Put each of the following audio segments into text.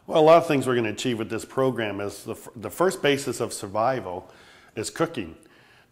Well, a lot of things we're going to achieve with this program is the first basis of survival is cooking.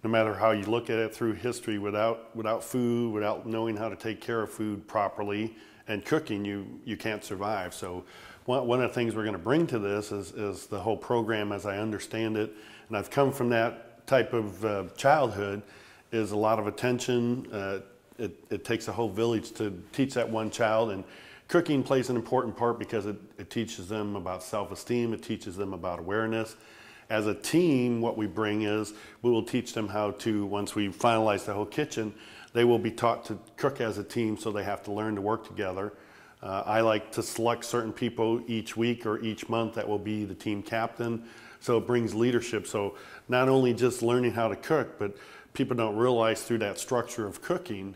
No matter how you look at it through history, without food, without knowing how to take care of food properly and cooking, you can't survive. So one of the things we're going to bring to this is the whole program as I understand it, and I've come from that type of childhood, is a lot of attention. It takes a whole village to teach that one child, and cooking plays an important part because it teaches them about self-esteem, it teaches them about awareness. As a team, what we bring is we will teach them how to, once we finalize the whole kitchen, they will be taught to cook as a team, so they have to learn to work together. I like to select certain people each week or each month that will be the team captain, so it brings leadership. So not only just learning how to cook, but people don't realize through that structure of cooking,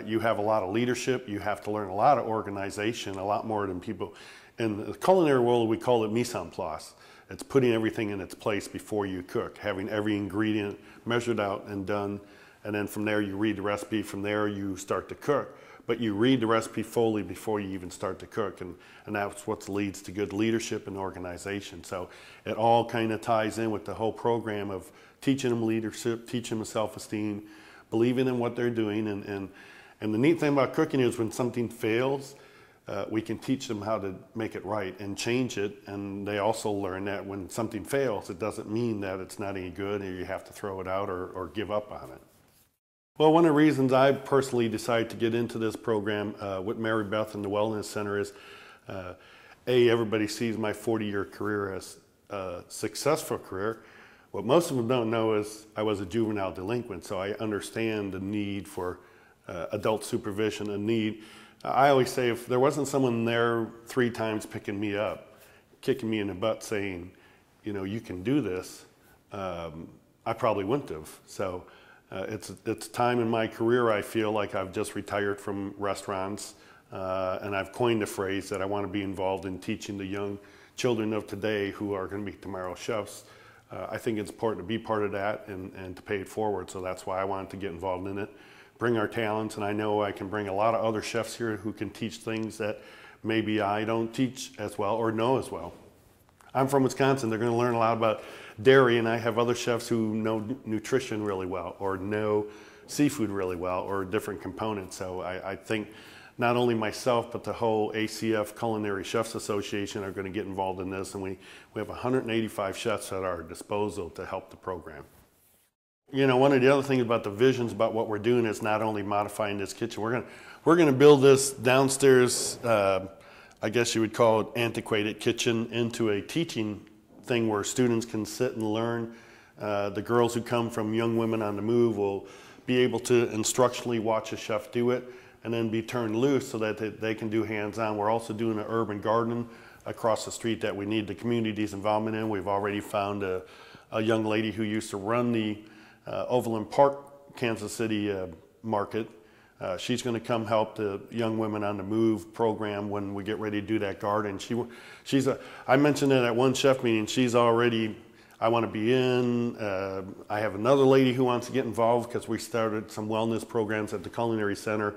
you have a lot of leadership, you have to learn a lot of organization, a lot more than people. In the culinary world, we call it mise en place. It's putting everything in its place before you cook, having every ingredient measured out and done, and then from there you read the recipe, from there you start to cook. But you read the recipe fully before you even start to cook, and that's what leads to good leadership and organization. So it all kind of ties in with the whole program of teaching them leadership, teaching them self-esteem, believing in what they're doing. And the neat thing about cooking is when something fails, we can teach them how to make it right and change it. And they also learn that when something fails, it doesn't mean that it's not any good or you have to throw it out or give up on it. Well, one of the reasons I personally decided to get into this program with Mary Beth and the Wellness Center is, everybody sees my 40-year career as a successful career. What most of them don't know is I was a juvenile delinquent, so I understand the need for adult supervision, a need. I always say if there wasn't someone there 3 times picking me up, kicking me in the butt saying, you know, you can do this, I probably wouldn't have. So it's time in my career, I feel like I've just retired from restaurants, and I've coined the phrase that I want to be involved in teaching the young children of today who are going to be tomorrow's chefs. I think it's important to be part of that and to pay it forward, so that's why I wanted to get involved in it. Bring our talents, and I know I can bring a lot of other chefs here who can teach things that maybe I don't teach as well or know as well. I'm from Wisconsin, they're going to learn a lot about dairy, and I have other chefs who know nutrition really well or know seafood really well or different components. So I think not only myself but the whole ACF Culinary Chefs Association are going to get involved in this, and we have 185 chefs at our disposal to help the program. You know, one of the other things about the visions about what we're doing is not only modifying this kitchen, we're going to build this downstairs, I guess you would call it antiquated kitchen, into a teaching thing where students can sit and learn. The girls who come from Young Women on the Move will be able to instructionally watch a chef do it and then be turned loose so that they can do hands-on. We're also doing an urban garden across the street that we need the community's involvement in. We've already found a young lady who used to run the Overland Park, Kansas City market. She's going to come help the Young Women on the Move program when we get ready to do that garden. I mentioned it at one chef meeting. She's already, I want to be in. I have another lady who wants to get involved because we started some wellness programs at the Culinary Center.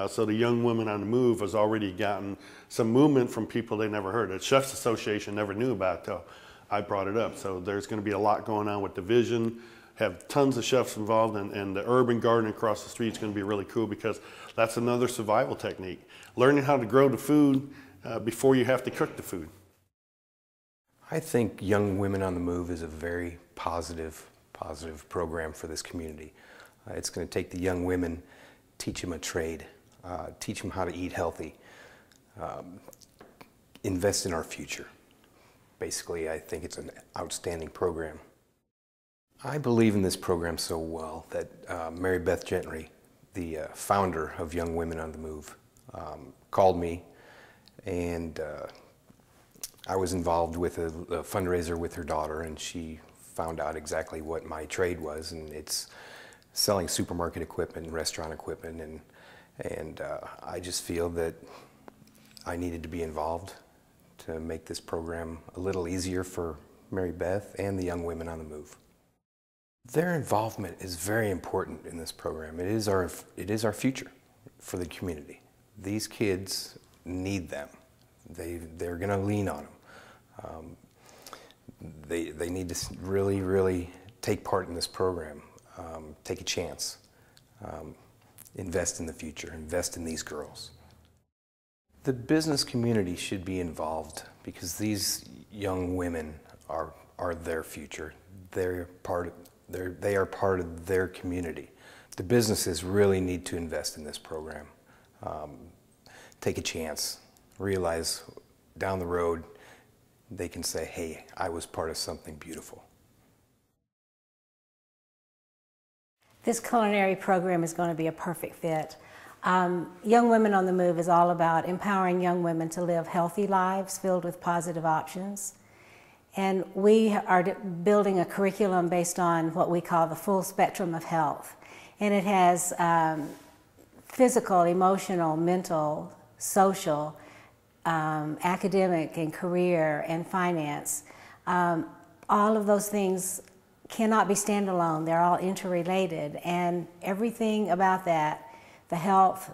So the Young Women on the Move has already gotten some movement from people they never heard. The Chefs Association never knew about it till I brought it up. So there's going to be a lot going on with the vision. Have tons of chefs involved, and the urban garden across the street is going to be really cool because that's another survival technique. Learning how to grow the food before you have to cook the food. I think Young Women on the Move is a very positive program for this community. It's going to take the young women, teach them a trade, teach them how to eat healthy, invest in our future. Basically, I think it's an outstanding program. I believe in this program so well that Mary Beth Gentry, the founder of Young Women on the Move, called me, and I was involved with a fundraiser with her daughter, and she found out exactly what my trade was, and it's selling supermarket equipment and restaurant equipment, and I just feel that I needed to be involved to make this program a little easier for Mary Beth and the Young Women on the Move. Their involvement is very important in this program. It is our future for the community. These kids need them. They're going to lean on them. They need to really, really take part in this program, take a chance, invest in the future, invest in these girls. The business community should be involved because these young women are their future. They are part of their community. The businesses really need to invest in this program. Take a chance, realize down the road they can say, hey, I was part of something beautiful. This culinary program is going to be a perfect fit. Young Women on the Move is all about empowering young women to live healthy lives filled with positive options. And we are building a curriculum based on what we call the full spectrum of health. And it has physical, emotional, mental, social, academic and career and finance. All of those things cannot be standalone. They're all interrelated. And everything about that, the health,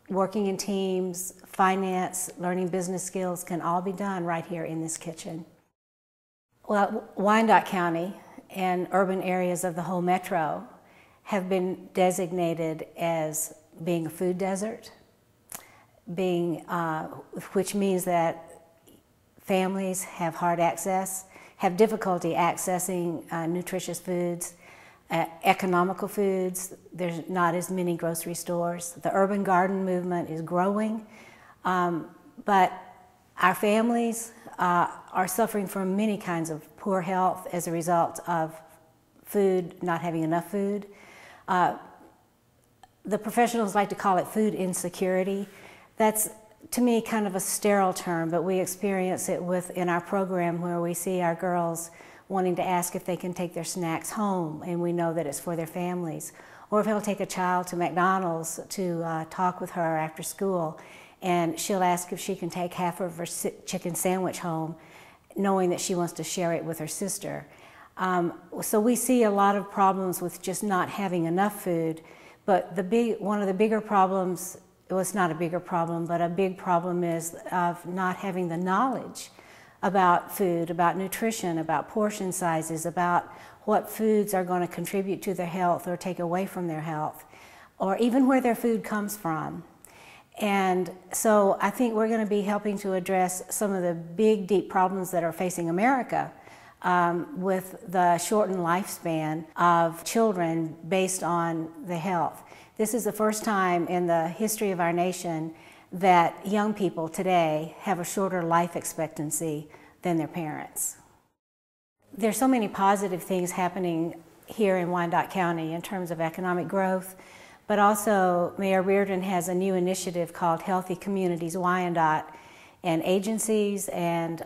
working in teams, finance, learning business skills can all be done right here in this kitchen. Well, Wyandotte County and urban areas of the whole metro have been designated as being a food desert, which means that families have hard access, have difficulty accessing nutritious foods, economical foods. There's not as many grocery stores. The urban garden movement is growing, but our families are suffering from many kinds of poor health as a result of food, not having enough food. The professionals like to call it food insecurity. That's, to me, kind of a sterile term, but we experience it in our program where we see our girls wanting to ask if they can take their snacks home, and we know that it's for their families. Or if they'll take a child to McDonald's to talk with her after school, and she'll ask if she can take half of her chicken sandwich home, knowing that she wants to share it with her sister. So we see a lot of problems with just not having enough food, but one of the bigger problems, well, it's not a bigger problem, but a big problem is of not having the knowledge about food, about nutrition, about portion sizes, about what foods are going to contribute to their health or take away from their health, or even where their food comes from. And so I think we're going to be helping to address some of the big, deep problems that are facing America with the shortened lifespan of children based on the health. This is the first time in the history of our nation that young people today have a shorter life expectancy than their parents. There's so many positive things happening here in Wyandotte County in terms of economic growth, but also Mayor Reardon has a new initiative called Healthy Communities Wyandotte, and agencies and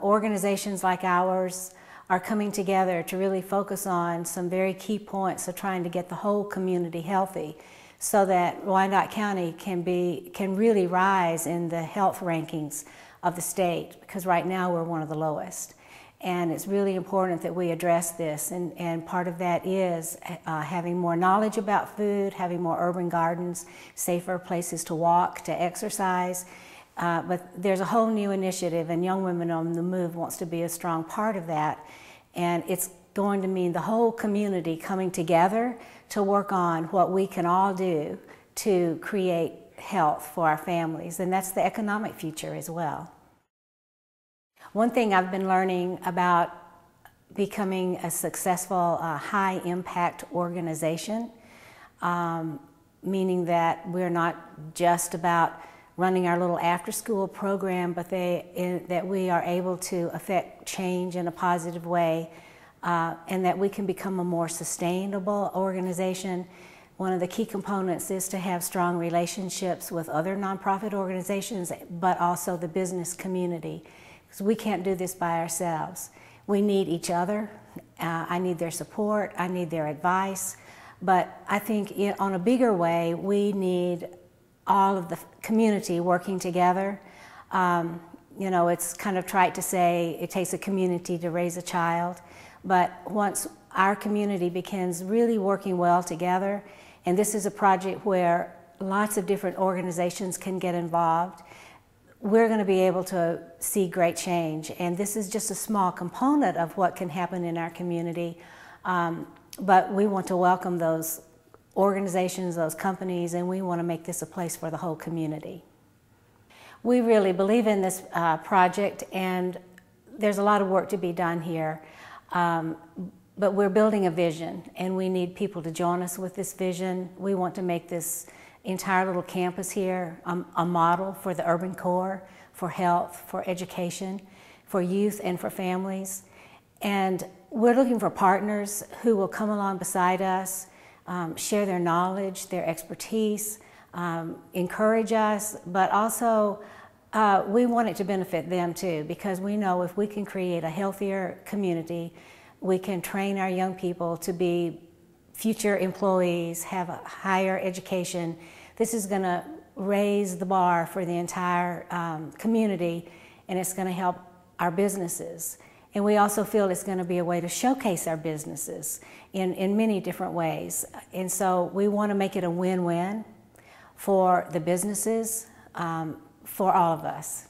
organizations like ours are coming together to really focus on some very key points of trying to get the whole community healthy so that Wyandotte County can really rise in the health rankings of the state, because right now we're one of the lowest. And it's really important that we address this, and part of that is having more knowledge about food, having more urban gardens, safer places to walk, to exercise. But there's a whole new initiative, and Young Women on the Move wants to be a strong part of that. And it's going to mean the whole community coming together to work on what we can all do to create health for our families, and that's the economic future as well. One thing I've been learning about becoming a successful high-impact organization, meaning that we're not just about running our little after-school program, but that we are able to affect change in a positive way, and that we can become a more sustainable organization. One of the key components is to have strong relationships with other nonprofit organizations, but also the business community, because we can't do this by ourselves. We need each other. I need their support. I need their advice. But I think on a bigger way, we need all of the community working together. You know, it's kind of trite to say it takes a community to raise a child, but once our community begins really working well together, and this is a project where lots of different organizations can get involved, we're going to be able to see great change. And this is just a small component of what can happen in our community. But we want to welcome those organizations, those companies, and we want to make this a place for the whole community. We really believe in this project, and there's a lot of work to be done here. But we're building a vision, and we need people to join us with this vision. We want to make this entire little campus here a model for the urban core, for health, for education, for youth, and for families. And we're looking for partners who will come along beside us, share their knowledge, their expertise, encourage us, but also we want it to benefit them too, because we know if we can create a healthier community, we can train our young people to be future employees, have a higher education. This is going to raise the bar for the entire community, and it's going to help our businesses. And we also feel it's going to be a way to showcase our businesses in many different ways. And so we want to make it a win-win for the businesses, for all of us.